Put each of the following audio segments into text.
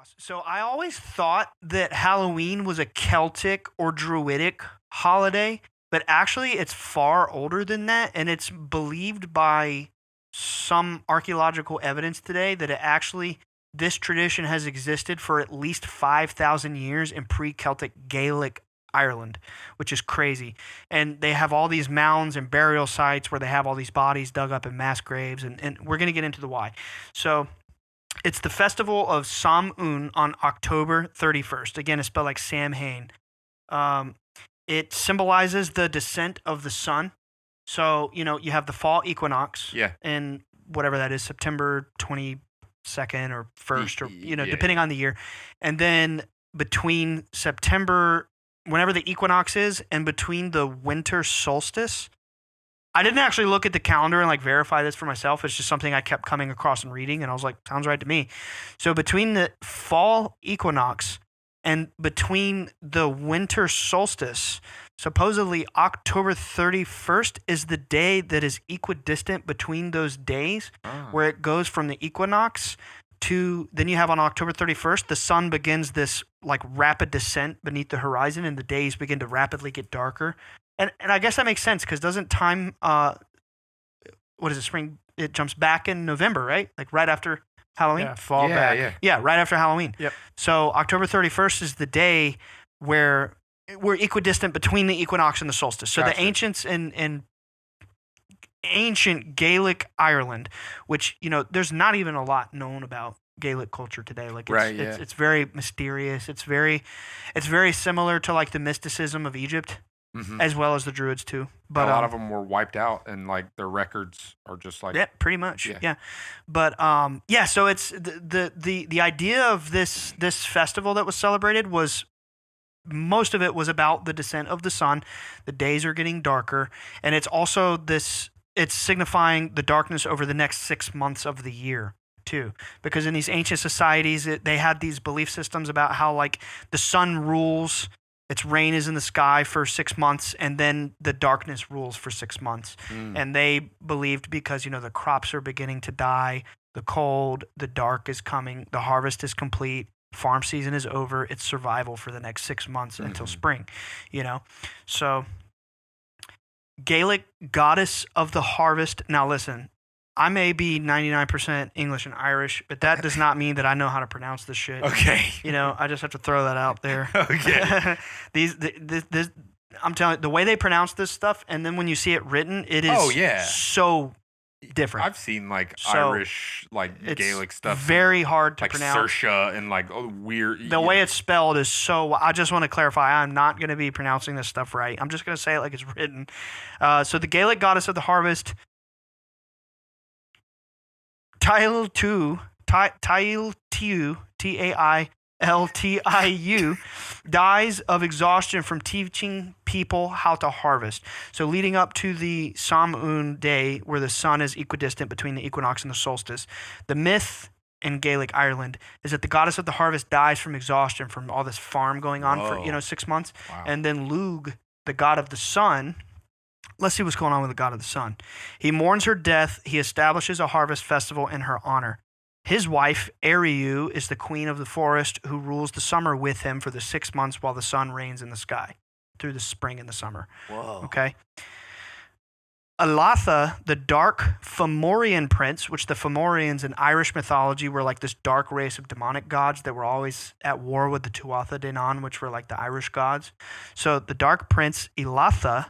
Ross. So I always thought that Halloween was a Celtic or Druidic holiday, but actually it's far older than that, and it's believed by some archaeological evidence today that this tradition has existed for at least 5,000 years in pre-Celtic Gaelic Ireland, which is crazy. And they have all these mounds and burial sites where they have all these bodies dug up in mass graves, and we're going to get into the why. So it's the festival of Samhain on October 31st. Again, it's spelled like Sam Hain. It symbolizes the descent of the sun. So, you have the fall equinox. Yeah. And whatever that is, September 22nd or 1st, or, depending on the year. And then between September, whenever the equinox is, and between the winter solstice, I didn't actually look at the calendar and verify this for myself. It's just something I kept coming across and reading, and I was like, sounds right to me. So between the fall equinox and between the winter solstice, supposedly October 31st is the day that is equidistant between those days, where it goes from the equinox to, then you have on October 31st, the sun begins this rapid descent beneath the horizon, and the days begin to rapidly get darker. And I guess that makes sense, because doesn't time, what is it, spring? It jumps back in November, right? Right after Halloween? Yeah, fall back. Yeah, right after Halloween. Yep. So October 31st is the day where we're equidistant between the equinox and the solstice. So Gotcha. the ancients in ancient Gaelic Ireland, which, there's not even a lot known about Gaelic culture today. It's very mysterious. It's very similar to the mysticism of Egypt. Mm-hmm. As well as the Druids too, but a lot of them were wiped out, and their records are just yeah, pretty much, yeah. But so it's the idea of this festival that was celebrated was, most of it was about the descent of the sun. The days are getting darker, and it's also it's signifying the darkness over the next 6 months of the year too, because in these ancient societies they had these belief systems about how the sun rules. Its reign is in the sky for 6 months, and then the darkness rules for 6 months. And they believed, because, the crops are beginning to die, the cold, the dark is coming, the harvest is complete, farm season is over, it's survival for the next 6 months until spring, So, Gaelic goddess of the harvest. Now listen, I may be 99% English and Irish, but that does not mean that I know how to pronounce this shit. Okay. I just have to throw that out there. Okay. I'm telling you, the way they pronounce this stuff, and then when you see it written, it is so different. I've seen Irish, Gaelic stuff. Very hard to pronounce. Saoirse and weird. The way it's spelled is so. I just want to clarify. I'm not going to be pronouncing this stuff right. I'm just going to say it like it's written. So the Gaelic goddess of the harvest, Tailtiu, Tailtiu, dies of exhaustion from teaching people how to harvest. So leading up to the Samhain day, where the sun is equidistant between the equinox and the solstice, the myth in Gaelic Ireland is that the goddess of the harvest dies from exhaustion from all this farm going on for 6 months. Wow. And then Lugh, the god of the sun. Let's see what's going on with the god of the sun. He mourns her death. He establishes a harvest festival in her honor. His wife, Ariu, is the queen of the forest who rules the summer with him for the 6 months while the sun reigns in the sky through the spring and the summer. Whoa. Okay. Alatha, the dark Fomorian prince, which the Fomorians in Irish mythology were this dark race of demonic gods that were always at war with the Tuatha Dé Danann, which were the Irish gods. So the dark prince, Alatha,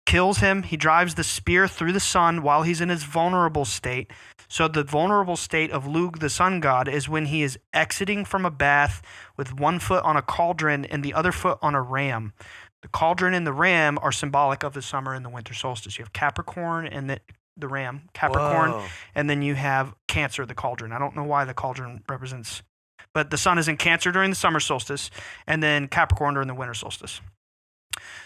kills him. He drives the spear through the sun while he's in his vulnerable state. So the vulnerable state of Lugh, the sun god, is when he is exiting from a bath with one foot on a cauldron and the other foot on a ram. The cauldron and the ram are symbolic of the summer and the winter solstice. You have Capricorn and the ram, Capricorn, Whoa. and then you have Cancer, the cauldron. I don't know why the cauldron represents, but the sun is in Cancer during the summer solstice and then Capricorn during the winter solstice.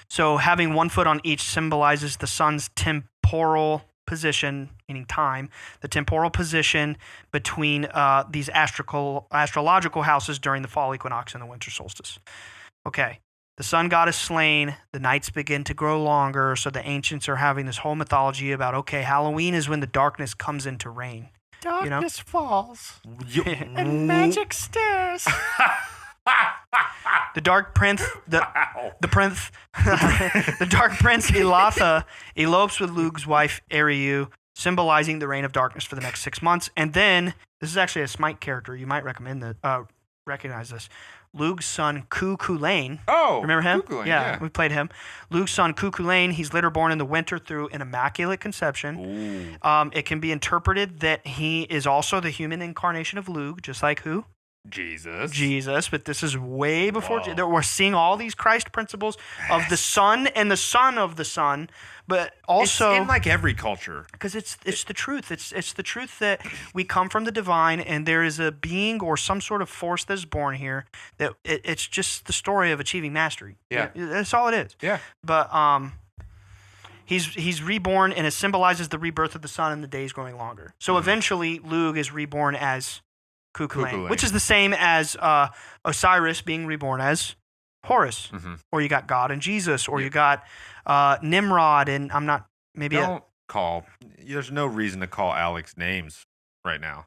So having one foot on each symbolizes the sun's temporal position, meaning time, the temporal position between these astrological houses during the fall equinox and the winter solstice. Okay, the sun god is slain, the nights begin to grow longer, so the ancients are having this whole mythology about, okay, Halloween is when the darkness comes into reign. Darkness falls You- and magic stirs. The Dark Prince, Wow. the Prince, the Dark Prince Elatha elopes with Lug's wife Eriu, symbolizing the reign of darkness for the next 6 months. And then this is actually a Smite character. You might recognize this. Lug's son Ku-Kulane. Oh, Remember him? Googling, Yeah, we played him. Lug's son Ku-Kulane. He's later born in the winter through an immaculate conception. Ooh, It can be interpreted that he is also the human incarnation of Lug, just like who? Jesus. But this is way before. Whoa. We're seeing all these Christ principles of the Son and the Son of the Son, but also it's in like every culture. because it's the truth. It's the truth that we come from the divine, and there is a being or some sort of force that is born here. That it's just the story of achieving mastery. Yeah. That's all it is. Yeah. But he's reborn, and it symbolizes the rebirth of the sun and the days growing longer. So eventually, Lug is reborn as Ku-Kulane, which is the same as Osiris being reborn as Horus. Or you got God and Jesus, or you got Nimrod, and I'm not maybe. There's no reason to call Alex names right now.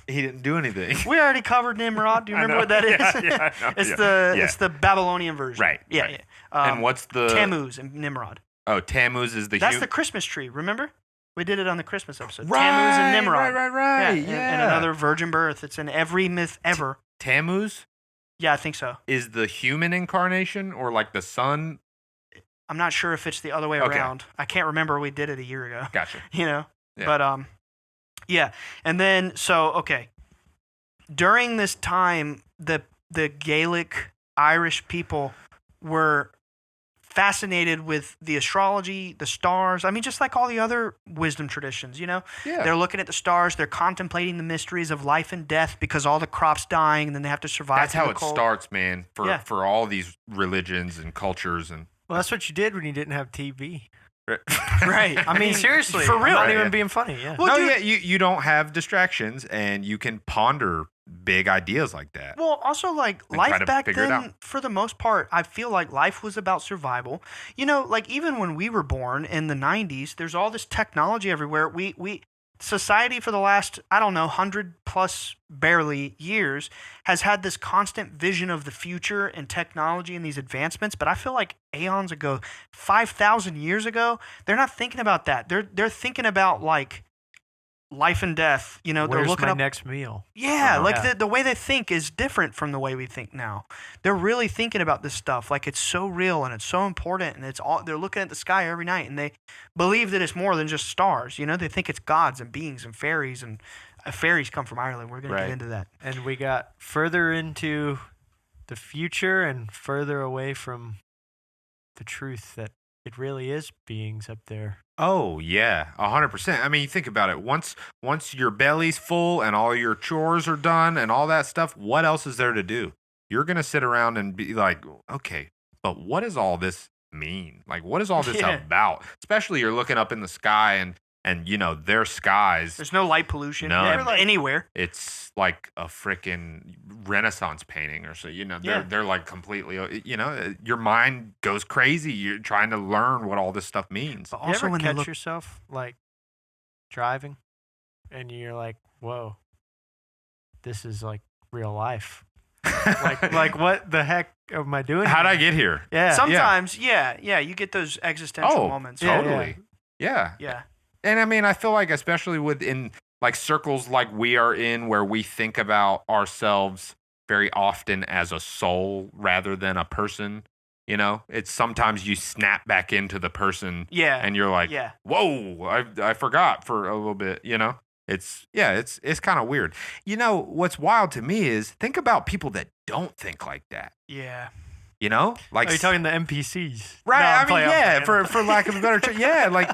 He didn't do anything. We already covered Nimrod. Do you remember what that is? Yeah, I know. It's the Babylonian version. Right. Yeah. Right. Yeah. And what's the Tammuz and Nimrod? Oh, Tammuz is the That's the Christmas tree. Remember? We did it on the Christmas episode. right, Tammuz and Nimrod. Right. Yeah. And another virgin birth. It's in every myth ever. Tammuz Yeah, I think so. is the human incarnation or like the sun? I'm not sure if it's the other way Okay. around. I can't remember. We did it a year ago. Gotcha. Yeah. Yeah. But yeah. And then okay. During this time, the Gaelic Irish people were fascinated with the astrology, the stars. I mean, just like all the other wisdom traditions, Yeah. They're looking at the stars. They're contemplating the mysteries of life and death because all the crops dying, and then they have to survive. That's through how the it cold. starts, man. Yeah. For all these religions and cultures and Well, that's what you did when you didn't have TV. Right. I mean, seriously, for real. I'm not Right, even yeah. being funny. Yeah. Well, no, dude- yeah, you don't have distractions and you can ponder big ideas like that. Well, also like And try life to back figure it then, out. for the most part, I feel like life was about survival. Like even when we were born in the '90s, there's all this technology everywhere. Society for the last 100 plus barely years has had this constant vision of the future and technology and these advancements. But I feel like aeons ago, 5,000 years ago, they're not thinking about that. They're thinking about like life and death. They're Where's looking my up. next meal? Yeah, like Yeah. the way they think is different from the way we think now. They're really thinking about this stuff like it's so real and it's so important, and they're looking at the sky every night and they believe that it's more than just stars. They think it's gods and beings and fairies, and fairies come from Ireland. We're going to Right. get into that. And we got further into the future and further away from the truth that it really is beings up there. Oh yeah, 100%. I mean, you think about it. Once your belly's full and all your chores are done and all that stuff, what else is there to do? You're gonna sit around and be like, okay, but what does all this mean? Like, what is all this Yeah. about? Especially you're looking up in the sky and their skies. There's no light pollution None. anywhere. It's like a freaking Renaissance painting or so. Yeah. They're like completely. Your mind goes crazy. You're trying to learn what all this stuff means. But You also ever when they catch look, yourself like driving and you're like, whoa, this is like real life. like what the heck am I doing? How'd here? I get here? Yeah. sometimes, yeah, you get those existential moments. yeah. Totally. Yeah. Yeah. And I mean, I feel like especially within like circles like we are in, where we think about ourselves very often as a soul rather than a person. It's sometimes you snap back into the person, Yeah. and you're like, Yeah. whoa, I forgot for a little bit. It's kind of weird. What's wild to me is think about people that don't think like that. Yeah. Like Are you talking the NPCs? right? No, I I'm mean, playing, I'm yeah, playing. for lack of a better term, yeah, like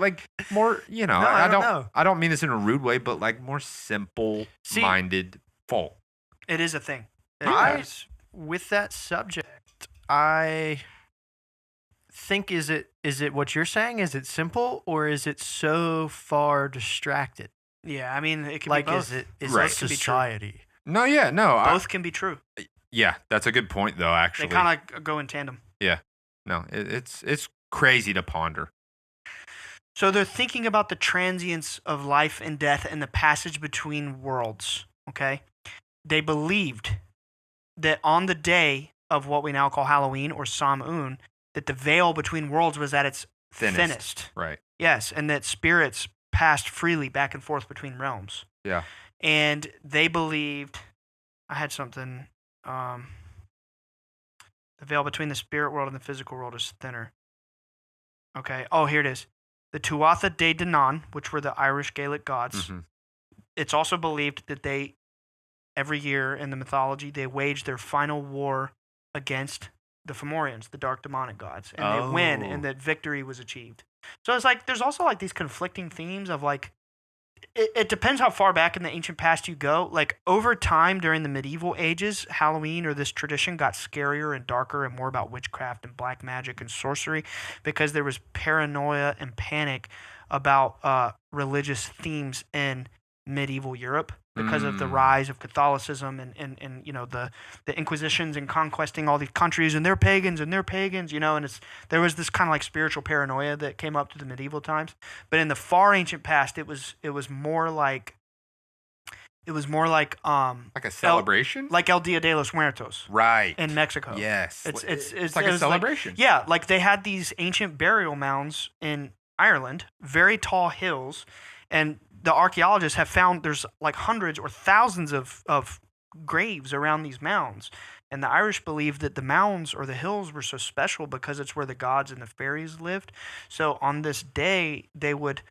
more. I don't know. I don't mean this in a rude way, but like more simple-minded folk. It is a thing. It I- is. With that subject, I think is it what you're saying? Is it simple or is it so far distracted? Yeah, I mean, it can Like be both. is Right. it Can be true. society? No, yeah, no, Both can be true. yeah, that's a good point though. Actually, They kind of go in tandem. no, it's crazy to ponder. So they're thinking about the transience of life and death and the passage between worlds. Okay, they believed that on the day of what we now call Halloween or Samhain, that the veil between worlds was at its thinnest. Right. Yes, and that spirits passed freely back and forth between realms. Yeah. And they believed, I had something, the veil between the spirit world and the physical world is thinner. Okay, oh, here it is. The Tuatha De Danann, which were the Irish Gaelic gods, it's also believed that they, every year in the mythology, they waged their final war against the Fomorians, the dark demonic gods, and they win, and that victory was achieved. So it's like there's also like these conflicting themes of like it depends how far back in the ancient past you go. Like over time during the medieval ages, Halloween or this tradition got scarier and darker and more about witchcraft and black magic and sorcery because there was paranoia and panic about religious themes in medieval Europe because of the rise of Catholicism and you know the Inquisitions and conquesting all these countries and they're pagans, you know, and there was this kind of like spiritual paranoia that came up to the medieval times. But in the far ancient past, it was more like like a celebration, like El Dia de los Muertos, right, in Mexico. Yes, it's like a celebration. Like, yeah, like they had these ancient burial mounds in Ireland, very tall hills, and the archaeologists have found there's like hundreds or thousands of graves around these mounds. And the Irish believed that the mounds or the hills were so special because it's where the gods and the fairies lived. So on this day, they would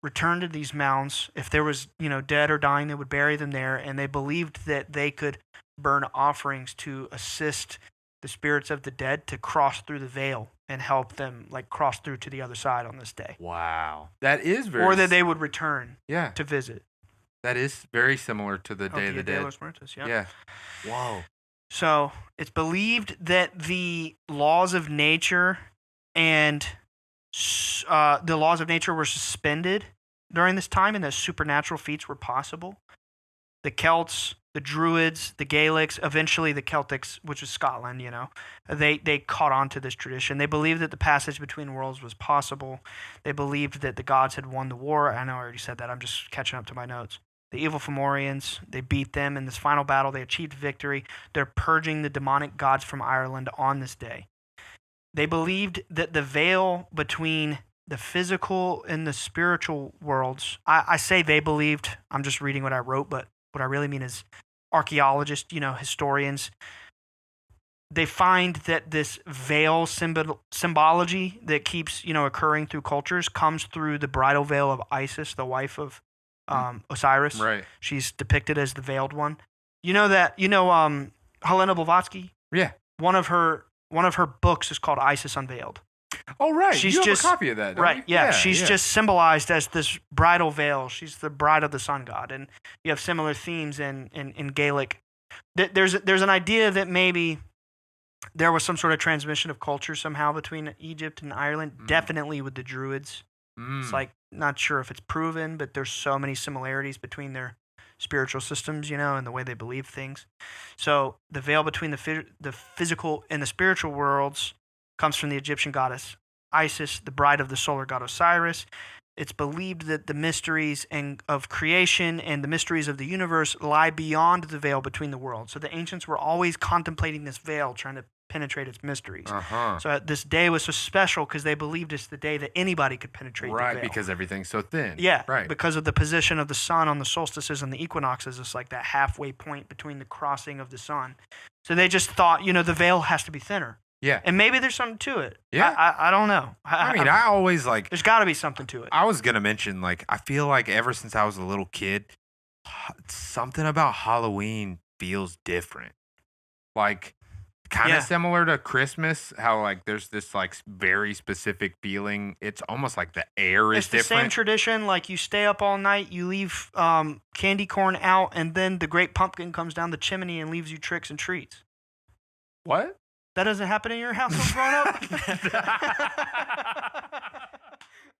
return to these mounds. If there was, you know, dead or dying, they would bury them there. And they believed that they could burn offerings to assist the spirits of the dead to cross through the veil and help them like cross through to the other side on this day. Wow. That is very... Or that they would return yeah. to visit. That is very similar to the Day of the Dead. Los Muertos, yeah. Yeah. Whoa. So it's believed that the laws of nature and the laws of nature were suspended during this time and that supernatural feats were possible. The Celts, the Druids, the Gaelics, eventually the Celtics, which is Scotland, you know, they caught on to this tradition. They believed that the passage between worlds was possible. They believed that the gods had won the war. I know I already said that. I'm just catching up to my notes. The evil Fomorians, they beat them in this final battle. They achieved victory. They're purging the demonic gods from Ireland on this day. They believed that the veil between the physical and the spiritual worlds, I say they believed, I'm just reading what I wrote, but what I really mean is archaeologists, you know, historians, they find that this veil symbology that keeps, you know, occurring through cultures comes through the bridal veil of Isis, the wife of Osiris. Right. She's depicted as the veiled one. You know that, Helena Blavatsky? Yeah. One of her books is called Isis Unveiled. Oh, right. She's you have just a copy of that, don't right. you? Yeah, she's just symbolized as this bridal veil. She's the bride of the sun god, and you have similar themes in Gaelic. There's an idea that maybe there was some sort of transmission of culture somehow between Egypt and Ireland. Definitely with the Druids. It's like not sure if it's proven, but there's so many similarities between their spiritual systems, you know, and the way they believe things. So the veil between the physical and the spiritual worlds comes from the Egyptian goddess Isis, the bride of the solar god Osiris. It's believed that the mysteries of creation and the mysteries of the universe lie beyond the veil between the worlds. So the ancients were always contemplating this veil, trying to penetrate its mysteries. So this day was so special because they believed it's the day that anybody could penetrate the veil. Right, because everything's so thin. Yeah, right. Because of the position of the sun on the solstices and the equinoxes. It's like that halfway point between the crossing of the sun. So they just thought, the veil has to be thinner. Yeah. And maybe there's something to it. Yeah. I don't know. I always there's got to be something to it. I was going to mention, I feel like ever since I was a little kid, something about Halloween feels different. Kind of similar to Christmas, how, there's this, very specific feeling. It's almost like the air is different. It's the same tradition. You stay up all night, you leave candy corn out, and then the great pumpkin comes down the chimney and leaves you tricks and treats. What? That doesn't happen in your household growing up?